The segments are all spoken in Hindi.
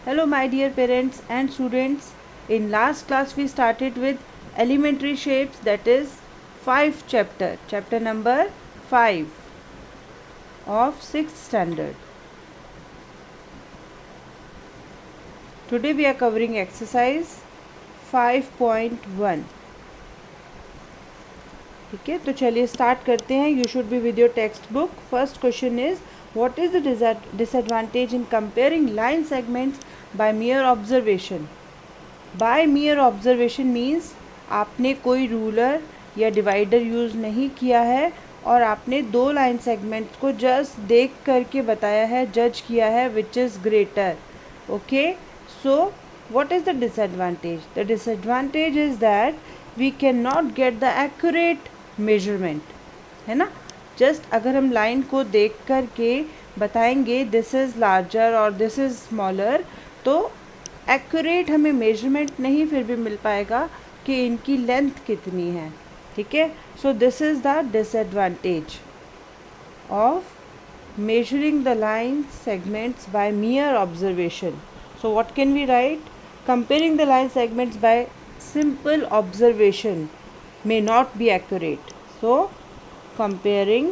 Hello my dear parents and students. In last class we started with elementary shapes, that is 5 chapter number 5 of 6th standard. Today we are covering exercise 5.1. ठीक है, तो चलिए स्टार्ट करते हैं. You should be with your text book. First question is what is the disadvantage in comparing line segments by mere observation? By mere observation means आपने कोई रूलर या डिवाइडर यूज़ नहीं किया है और आपने दो लाइन सेगमेंट्स को जस्ट देख करके बताया है, जज किया है which is greater. Okay, so what is the disadvantage? The disadvantage is that we cannot get the accurate measurement, है ना. जस्ट अगर हम लाइन को देख कर के बताएंगे दिस इज़ लार्जर और दिस इज़ स्मॉलर, तो एक्यूरेट हमें मेजरमेंट नहीं फिर भी मिल पाएगा कि इनकी लेंथ कितनी है. ठीक है, so this is the disadvantage of measuring the line segments by mere observation. So what can we write? Comparing the line segments by simple observation may not be accurate. So comparing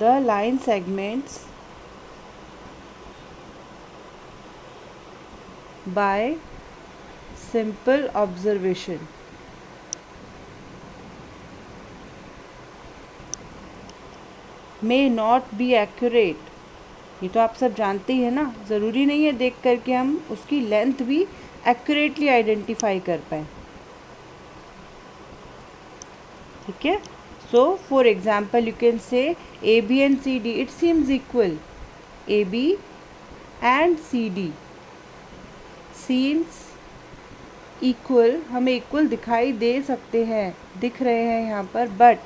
the line segments by simple observation may not be accurate. ये तो आप सब जानते ही है ना. ज़रूरी नहीं है देख करके हम उसकी लेंथ भी एक्यूरेटली आइडेंटिफाई कर पाएँ. ठीक है, so for example you can say A B and C D it seems equal. A B and C D seems equal, हमें इक्वल दिखाई दे सकते हैं, दिख रहे हैं यहाँ पर, but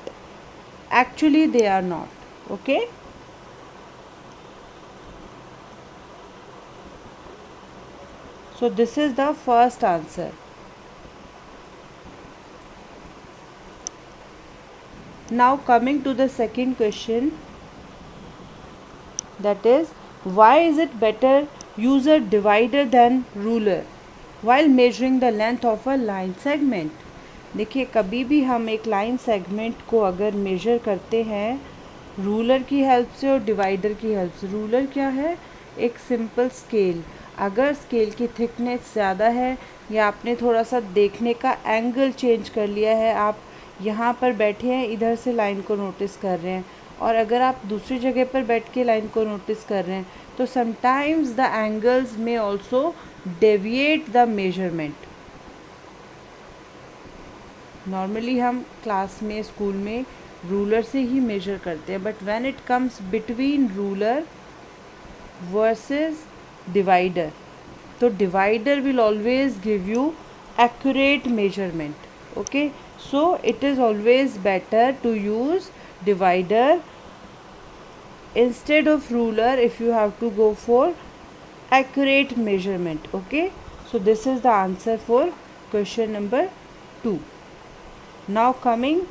actually they are not. Okay, so this is the first answer. Now coming to the second question, that is why is it better use a divider than ruler while measuring the length of a line segment? देखिए, कभी भी हम एक लाइन सेगमेंट को अगर मेजर करते हैं रूलर की हेल्प से और डिवाइडर की हेल्प से. रूलर क्या है? एक सिंपल स्केल. अगर स्केल की थिकनेस ज़्यादा है या आपने थोड़ा सा देखने का एंगल चेंज कर लिया है, आप यहाँ पर बैठे हैं, इधर से लाइन को नोटिस कर रहे हैं, और अगर आप दूसरी जगह पर बैठ के लाइन को नोटिस कर रहे हैं, तो समटाइम्स द एंगल्स में also deviate the measurement. Normally हम क्लास में, स्कूल में रूलर से ही मेजर करते हैं, but when it comes between ruler versus divider, so divider will always give you accurate measurement. Okay, so it is always better to use divider instead of ruler if you have to go for accurate measurement. Okay, so this is the answer for question number 2. Now coming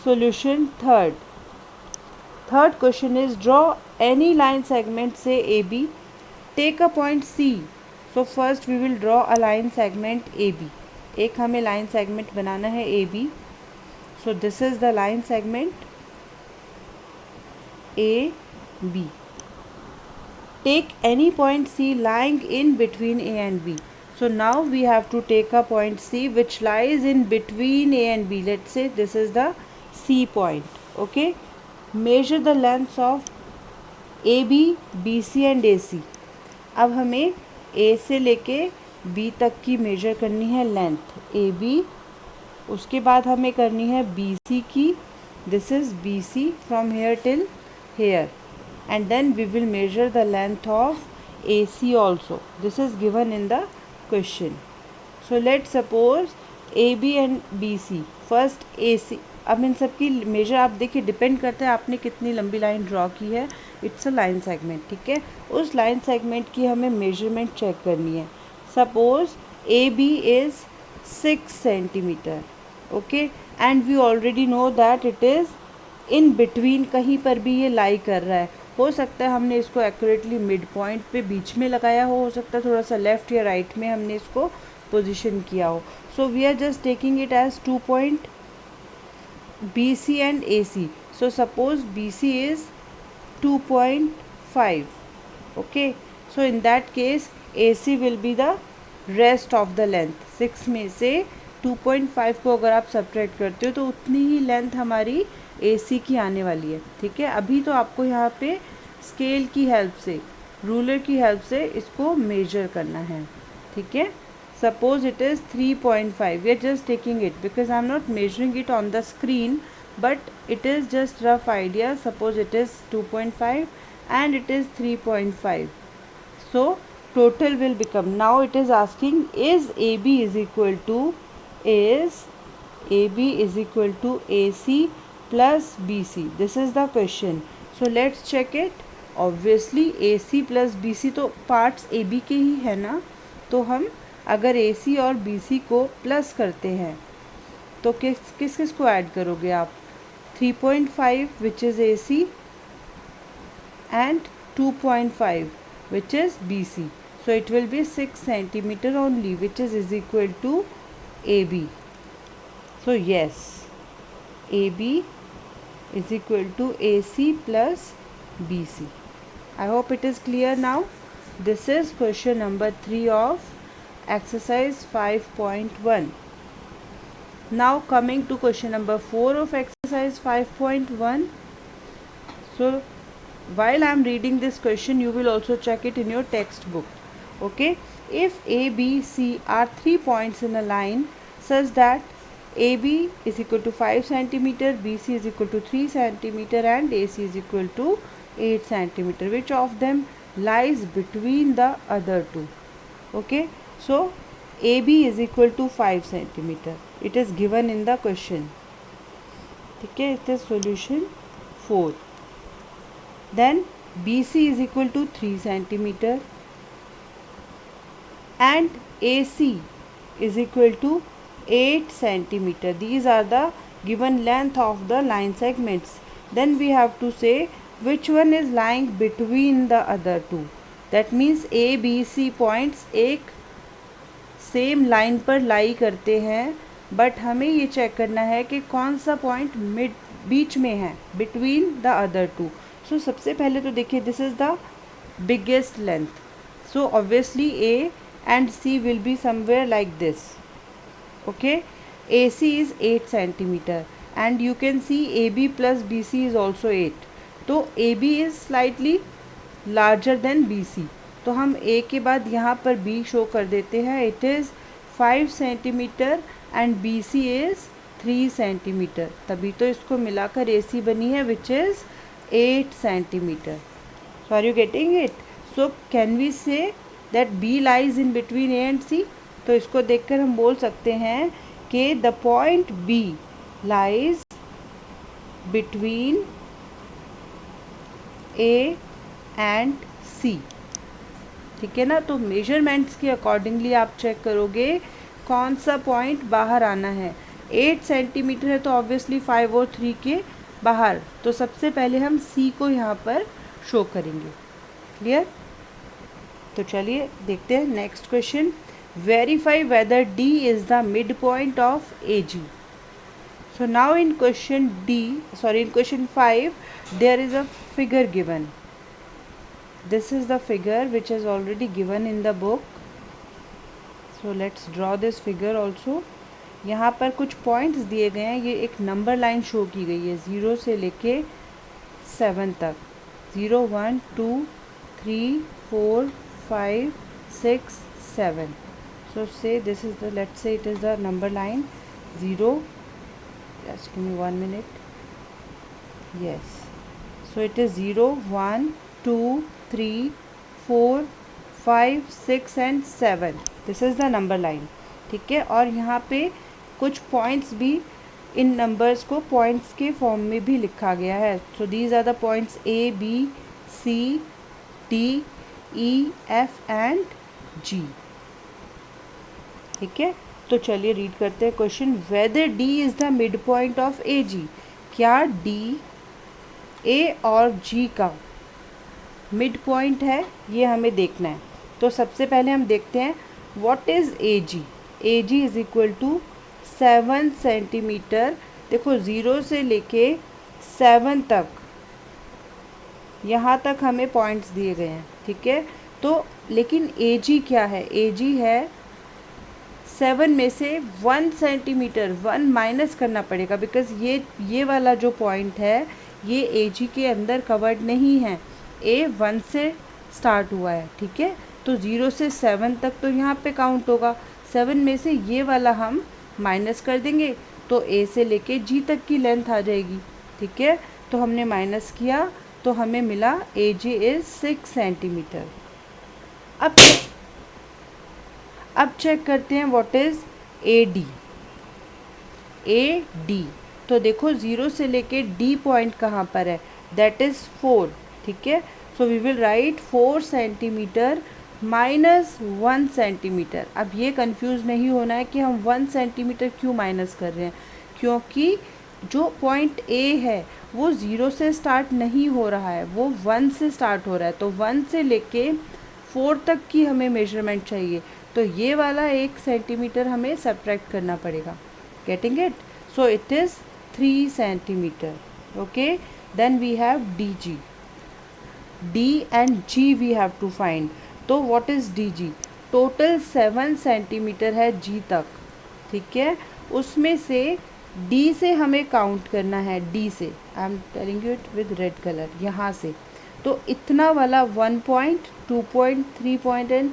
solution third question is draw any line segment say AB, take a point C. So first we will draw a line segment AB. एक हमें line segment बनाना है AB. So this is the line segment AB. Take any point C lying in between A and B. So now we have to take a point C which lies in between A and B. Let's say this is the C point. Okay, measure the lengths of AB, BC and AC. अब हमें A से लेके B तक की मेजर करनी है लेंथ AB. उसके बाद हमें करनी है BC की. This is BC from here till here, and then we will measure the length of AC also. This is given in the question. So let suppose AB and BC. First AC. अब इन सब की मेजर आप देखिए डिपेंड करता है आपने कितनी लंबी लाइन ड्रॉ की है. It's a line segment. ठीक है, उस लाइन सेगमेंट की हमें मेजरमेंट चेक करनी है. Suppose AB is 6 centimeter. Okay, and we already know that it is in between, कहीं पर भी ये लाई कर रहा है. हो सकता है हमने इसको एक्यूरेटली मिड पॉइंट पे बीच में लगाया हो सकता है थोड़ा सा लेफ्ट या राइट में हमने इसको पोजीशन किया हो. So we are just taking it as 2 point BC and AC. So suppose BC is 2.5. Okay, so in that case AC will be the rest of the length. 6 में से 2.5 को अगर आप सब्ट्रैक्ट करते हो तो उतनी ही लेंथ हमारी AC की आने वाली है. ठीक है, अभी तो आपको यहाँ पे स्केल की हेल्प से, रूलर की हेल्प से इसको मेजर करना है. ठीक है, suppose it is 3.5. We are just taking it because I am not measuring it on the screen, but it is just rough idea. Suppose it is 2.5 and it is 3.5. So total will become, now it is asking is AB is equal to AC plus BC. This is the question. So let's check it. Obviously AC plus BC तो parts AB के ही है ना, तो हम अगर AC और BC को प्लस करते हैं तो किस को ऐड करोगे आप? 3.5 which is AC and 2.5 which is BC. So it will be 6 centimeter only, which is equal to AB. So yes, AB is equal to AC plus BC. I hope it is clear now. This is question number 3 of exercise 5.1. Now coming to question number 4 of exercise 5.1. So while I am reading this question, you will also check it in your textbook. Okay, if A, B, C are 3 points in a line such that AB is equal to 5 centimeter, BC is equal to 3 centimeter and AC is equal to 8 centimeter, which of them lies between the other two? Okay, so AB is equal to 5 centimeter. It is given in the question. Okay, it is solution 4. Then BC is equal to 3 centimeter and AC is equal to 8 centimeter. These are the given length of the line segments. Then we have to say which one is lying between the other two. That means A, B, C points एक सेम लाइन पर लाई करते हैं, बट हमें ये चेक करना है कि कौन सा पॉइंट मिड बीच में है, बिटवीन द अदर टू. सो सबसे पहले तो देखिए, this is the biggest length. So obviously A and C will be somewhere like this. Okay, AC is 8 centimeter and you can see AB plus BC is also 8. तो AB is slightly larger than BC. तो हम A के बाद यहाँ पर B शो कर देते हैं. It is 5 centimeter and BC is 3 centimeter. तभी तो इसको मिलाकर AC बनी है, which is 8 centimeter. So are you getting it? So can we say that B lies in between A and C? तो इसको देखकर हम बोल सकते हैं कि the point B lies between A and C. ठीक है ना. तो मेजरमेंट्स के अकॉर्डिंगली आप चेक करोगे कौन सा पॉइंट बाहर आना है. 8 सेंटीमीटर है तो ऑब्वियसली 5 और 3 के बाहर. तो सबसे पहले हम C को यहाँ पर शो करेंगे. क्लियर? तो चलिए देखते हैं next question. Verify whether D is the mid point of AG. So now in question question 5, there is a figure given. This is the figure which is already given in the book. So let's draw this figure also. यहाँ पर कुछ पॉइंट्स दिए गए हैं. ये एक नंबर लाइन शो की गई है 0 से लेके 7 तक. 0, 1, 2, 3, 4, 5, 6, 7. So say this is the, let's say it is the number line 0. Just give me 1 minute. Yes. So it is 0, 1, 2, 3, 4, 5, 6 and 7. This is the number line. ठीक है. और यहाँ पे कुछ पॉइंट्स भी, इन नंबर्स को पॉइंट्स के फॉर्म में भी लिखा गया है. So these are the points A, B, C, D, E, F and G. ठीक है. तो चलिए रीड करते हैं question. Whether D is the mid point of AG. क्या D A और G का मिड पॉइंट है, ये हमें देखना है। तो सबसे पहले हम देखते हैं what is A G. A G is equal to 7 centimeter. देखो 0 से लेके 7 तक, यहाँ तक हमें पॉइंट्स दिए गए हैं, ठीक है। तो लेकिन ए जी क्या है, ए जी है 7 में से 1 सेंटीमीटर, 1 माइनस करना पड़ेगा, बिकॉज़ ये वाला जो पॉइंट है ये ए जी के अंदर कवर्ड नहीं है। ए 1 से स्टार्ट हुआ है, ठीक है। तो 0 से 7 तक तो यहाँ पे काउंट होगा। 7 में से ये वाला हम माइनस कर देंगे तो ए से लेके जी तक की लेंथ आ जाएगी, ठीक है। तो हमने माइनस किया तो हमें मिला ए जी इज़ 6 सेंटीमीटर। अब चेक करते हैं what is A D. A D, तो देखो 0 से लेके डी पॉइंट कहाँ पर है, दैट इज़ 4, ठीक है। So we will write 4 centimeter minus 1 centimeter. अब ये कंफ्यूज नहीं होना है कि हम 1 सेंटीमीटर क्यों माइनस कर रहे हैं, क्योंकि जो पॉइंट ए है वो 0 से स्टार्ट नहीं हो रहा है, वो 1 से स्टार्ट हो रहा है। तो 1 से लेके 4 तक की हमें मेजरमेंट चाहिए, तो ये वाला 1 सेंटीमीटर हमें सब्ट्रैक्ट करना पड़ेगा। Getting it? So it is 3 centimetre. Okay, then we have D G. D and G we have to find. तो what is D G? Total 7 centimetre है जी तक, ठीक है। उसमें से डी से हमें काउंट करना है, डी से, I am telling you it with red colour, यहाँ से। तो इतना वाला 1 point, 2 point, 3 point and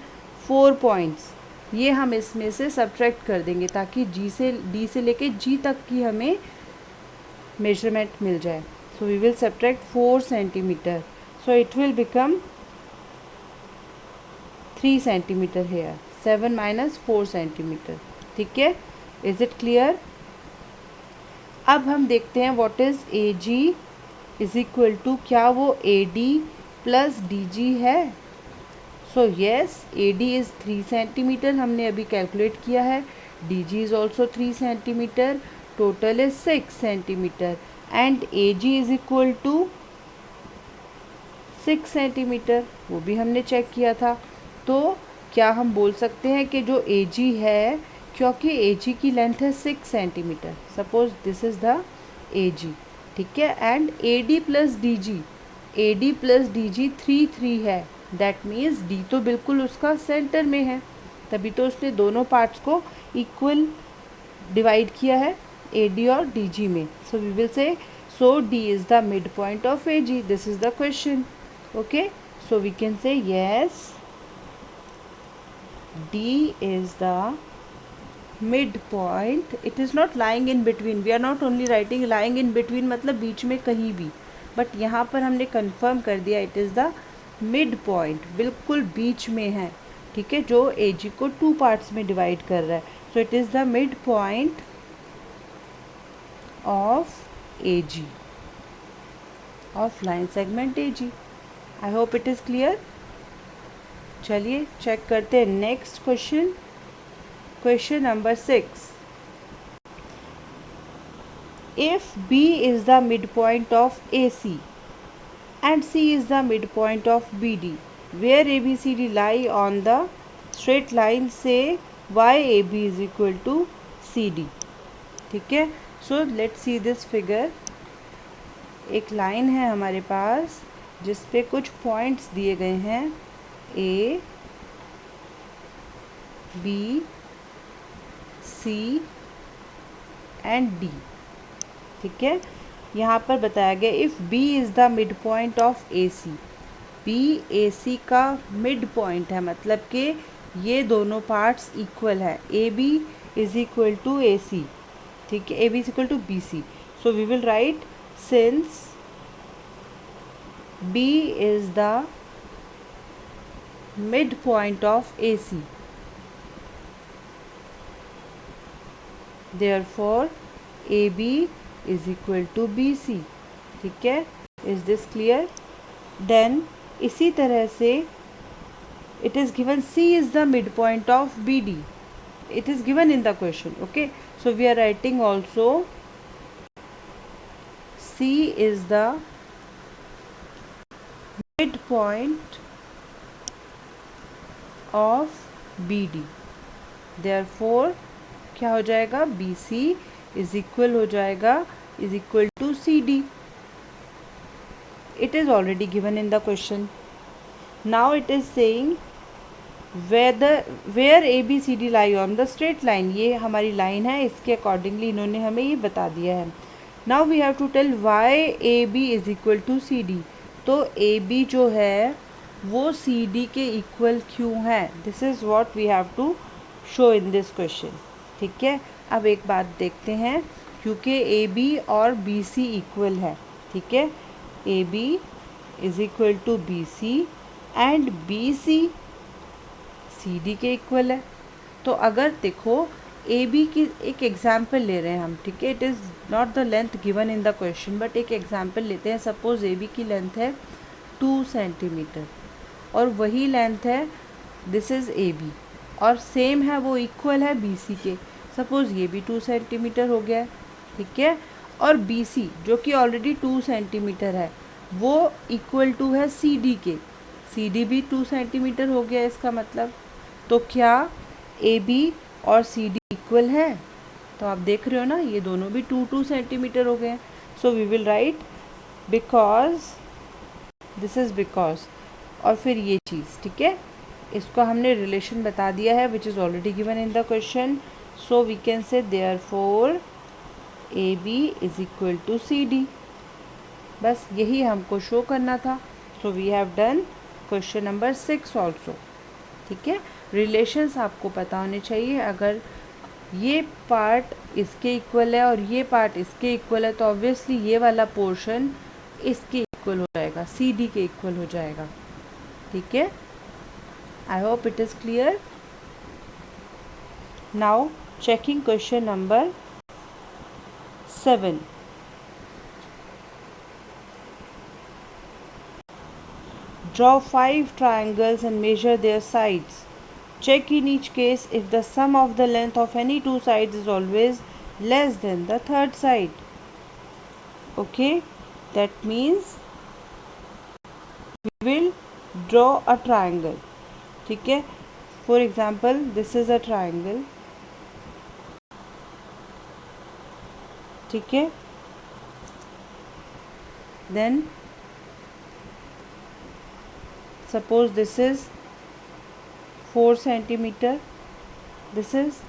4 points, ये हम इसमें से सब्ट्रैक्ट कर देंगे ताकि जी से, डी से लेके जी तक की हमें मेजरमेंट मिल जाए। So we will subtract 4 centimetre, so it will become 3 centimetre here. 7 minus 4 centimetre, ठीक है। Is it clear? अब हम देखते हैं what is A G is equal to, क्या वो A D plus D G है? So yes, A D is 3 centimetre, हमने अभी कैलकुलेट किया है। D G is also 3 centimetre, total is 6 centimetre and A G is equal to 6 centimetre, वो भी हमने चेक किया था। तो क्या हम बोल सकते हैं कि जो ए जी है, क्योंकि ए जी की लेंथ है 6 centimetre, suppose this is the A G, ठीक है। And A D plus D G, A D plus D G 3 है, दैट मीन्स डी तो बिल्कुल उसका सेंटर में है, तभी तो उसने दोनों पार्ट्स को इक्वल डिवाइड किया है ए डी और डी जी में। सो we will say, so D is the mid point of A G, this is the question. Okay, so we can say yes, D is the midpoint. It is not lying in between. We are not only writing lying in between मतलब बीच में कहीं भी, बट यहाँ पर हमने कंफर्म कर दिया it is the midpoint, बिल्कुल बीच में है, ठीक है, जो ए जी को 2 पार्ट्स में डिवाइड कर रहा है। So it is the midpoint of A G, of line segment A G. I hope it is clear. चलिए चेक करते हैं next question, question number 6। If B is the mid point of A C and C is the mid point of B D, where A B C D lie on the straight line say why A B is equal to C D, ठीक है। So let's see this figure. एक लाइन है हमारे पास जिस पे कुछ पॉइंट्स दिए गए हैं, A B C and D, ठीक है। यहाँ पर बताया गया if B is the mid point of A C, B A C का मिड पॉइंट है, मतलब कि ये दोनों पार्ट्स इक्वल है, A B is equal to A C, ठीक है, A B is equal to B C. So we will write since B is the midpoint of AC, therefore AB is equal to BC, ठीक है। Is this clear? Then इसी तरह से it is given C is the midpoint of BD, it is given in the question, okay. So we are writing also C is the point of BD. Therefore क्या हो जाएगा, BC इज इक्वल हो जाएगा is equal to CD. It is already given in the question. Now it is saying where ABCD lie on the straight line. ये हमारी लाइन है, इसके अकॉर्डिंगली इन्होंने हमें ये बता दिया है. Now we have to tell why AB is equal to CD. तो AB जो है वो CD के इक्वल क्यों है, this is what we have to show in this question. ठीक है, अब एक बात देखते हैं, क्योंकि AB और BC इक्वल है. ठीक है, AB is equal to BC and BC CD के इक्वल है. तो अगर देखो AB की एक एग्जाम्पल ले रहे हैं हम. ठीक है, it is not the length given in the question, but एक एग्जाम्पल लेते हैं. सपोज AB की लेंथ है 2 सेंटीमीटर और वही लेंथ है, दिस इज़ AB, और सेम है, वो इक्वल है BC के. सपोज़ ये भी 2 सेंटीमीटर हो गया है. ठीक है, और BC जो कि ऑलरेडी 2 सेंटीमीटर है वो इक्वल टू है CD के. CD भी 2 सेंटीमीटर हो गया इसका मतलब. तो क्या AB और CD इक्वल है? तो आप देख रहे हो ना, ये दोनों भी 2 सेंटीमीटर हो गए हैं. So we will write because, this is because, और फिर ये चीज़. ठीक है, इसको हमने रिलेशन बता दिया है which is already given in the question. So we can say therefore AB is equal to CD. बस यही हमको शो करना था. So we have done question number 6 also. ठीक है, रिलेशंस आपको पता होने चाहिए. अगर ये पार्ट इसके इक्वल है और ये पार्ट इसके इक्वल है तो ऑब्वियसली ये वाला पोर्शन इसके इक्वल हो जाएगा, CD के इक्वल हो जाएगा. ठीक है, आई hope it is clear. Now checking question number 7. Draw 5 triangles and measure their sides. Check in each case if the sum of the length of any two sides is always less than the third side. Okay, that means we will draw a triangle. ठीक है, for example this is a triangle. ठीक है, then suppose this is 4 centimeter, this is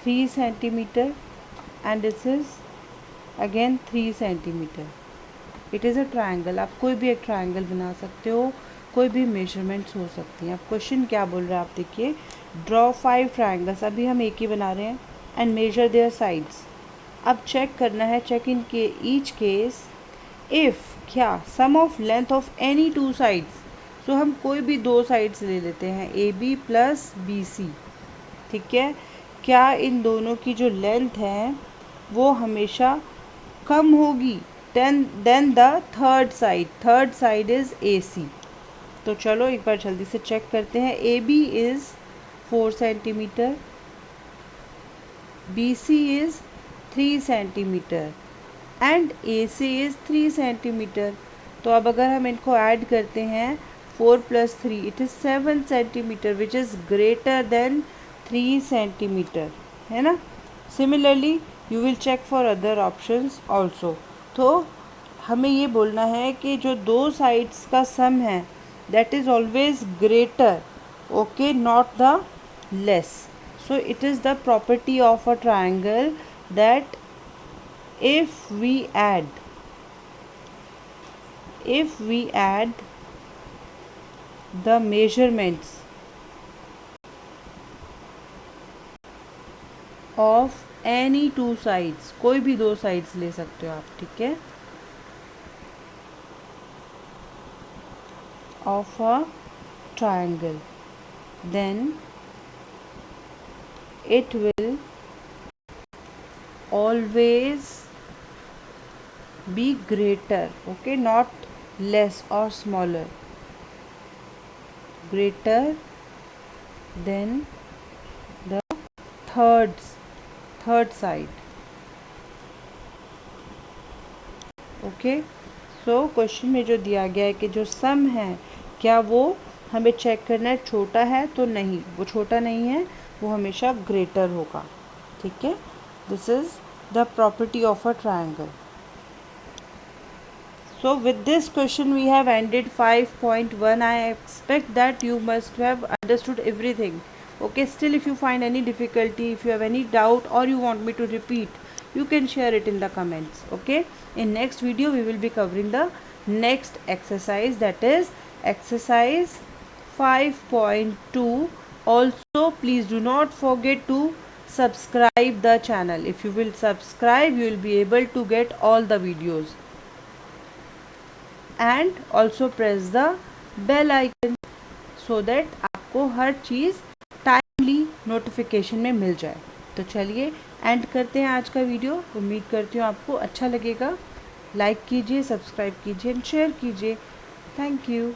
3 centimeter and this is again 3 centimeter. It is a triangle. आप कोई भी एक triangle बना सकते हो, कोई भी measurements हो सकती हैं. अब क्वेश्चन क्या बोल रहा है आप देखिए, draw 5 triangles, अभी हम एक ही बना रहे हैं, and measure their sides. अब चेक करना है, चेक इन के ईच केस इफ़ क्या sum of length of any 2 sides. So हम कोई भी 2 साइड्स ले लेते हैं, AB प्लस BC. ठीक है, क्या इन दोनों की जो लेंथ है वो हमेशा कम होगी than the third side. Third side is AC. तो चलो एक बार जल्दी से चेक करते हैं. AB is 4 centimetre, BC is 3 centimetre and AC is 3 centimetre. तो अब अगर हम इनको ऐड करते हैं 4 plus 3, it is 7 centimeter which is greater than 3 centimeter, है ना. Similarly you will check for other options also. तो हमें ये बोलना है कि जो 2 sides का sum है that is always greater, okay, not the less. So it is the property of a triangle that if we add the measurements of any 2 sides, कोई भी 2 sides ले सकते हो आप. ठीक है, of a triangle, then it will always be greater, okay, not less or smaller, greater than the third side. Okay, so question में जो दिया गया है कि जो सम है क्या वो हमें चेक करना है छोटा है तो नहीं, वो छोटा नहीं है, वो हमेशा ग्रेटर होगा। ठीक है, this is the property of a triangle. So with this question we have ended 5.1. I expect that you must have understood everything. Okay, still if you find any difficulty, if you have any doubt or you want me to repeat, you can share it in the comments. Okay, in next video we will be covering the next exercise, that is exercise 5.2. Also please do not forget to subscribe the channel. If you will subscribe, you will be able to get all the videos, and also press the bell icon so that आपको हर चीज़ टाइमली नोटिफिकेशन में मिल जाए। तो चलिए एंड करते हैं आज का वीडियो। उम्मीद करती हूँ आपको अच्छा लगेगा। लाइक कीजिए, सब्सक्राइब कीजिए एंड शेयर कीजिए। Thank you.